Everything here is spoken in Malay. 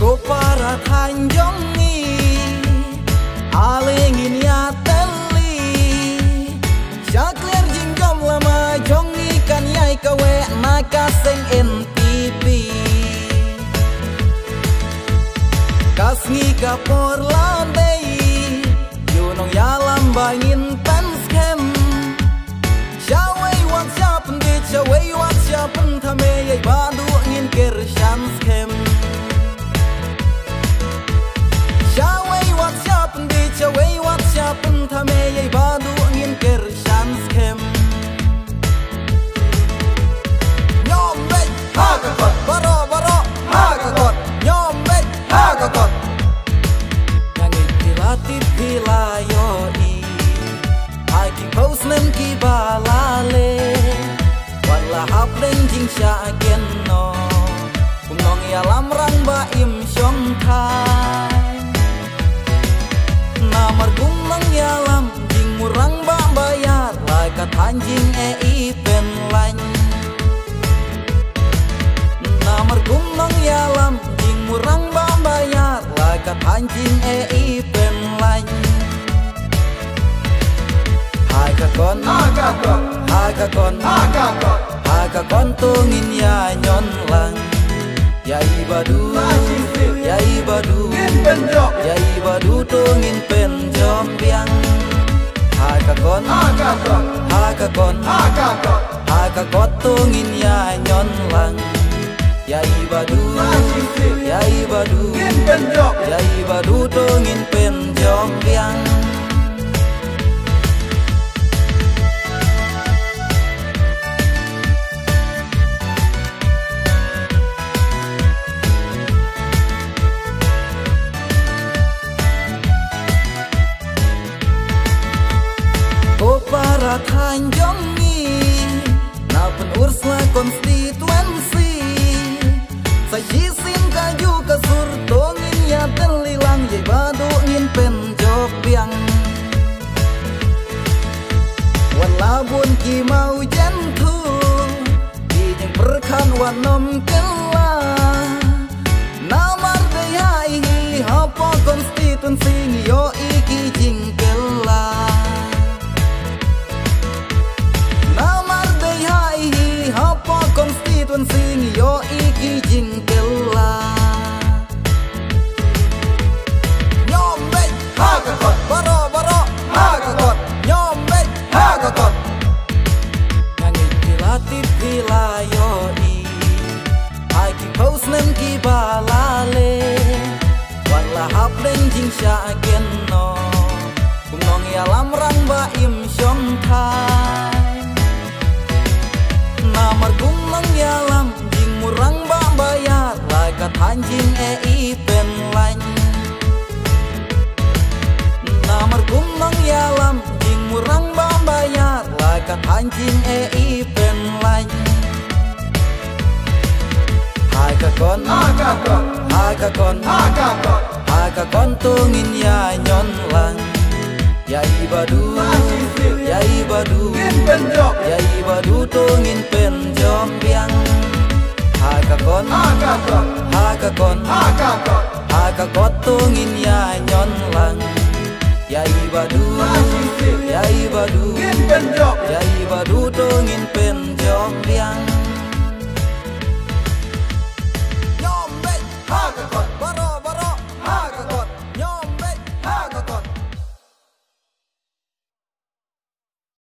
Ko para tanjong ni alingin ya teli Syaklir jinggom lama jong ni kan yai kawe nakaseng NTV Kasngi kapor landai Yunong yalam bangin tanskem Syawai wat syapen dit syawai wat syapen thame yai bandu ngin kershanskem Syawai wat syapen dit syawai wat syapen thame yai bandu ngin kershanskem Nyombek hagakot baro baro hagakot Nyombek hagakot Nangit kilatip hilayoi Aki pausnem ki balale Wala haplen jing syagen no Kumnong yalam rang ba im syong thai Namar kumnong yalam jing murang ba bayar Lai katan jing ipen lain Namar kumnong yalam jing murang ba bayar Lai katan jing ipen lain Hagakon, hagakon, hagakon, hagakon, hagakon tungin ya nyon lang. Ya ibadu, ya ibadu, ya ibadu tungin penjom biang. Hagakon, hagakon, hagakon, hagakon, hagakon tungin ya nyon lang. Ya ibadu, ya ibadu, ya ibadu tungin penjom biang. Ko para tanjong ni na penursla konstituensi sa jisin kaju kasur tongin ya telilang ye badu ngin penjok biang walabun ki mau jentu di jeng perkan wanom kela namar dayai hapa konstituensi yo iki jing kela Hapa konstituensi yo iki jingkela Nyombek hagakot baro baro hagakot Nyombek hagakot Nangit kilatip hilayoi Aki pausnem ki balale Wala haplen jing syagen no Kumnong yalam rang ba im syong thai Namar kumnong yalam jing murang ba bayar Lai katan jing ipen lain Namar kumnong yalam jing murang ba bayar Lai katan jing ipen lain Hagakon, hagakon, hagakon, hagakon, hagakon tungin ya nyon lang Ya ibadu, ya ibadu, ya ibadu tungin penjom biang Hagakon, hagakon, hagakon, hagakon, hagakon tungin ya nyon lang Ya ibadu, ya ibadu, ya ibadu tungin penjom biang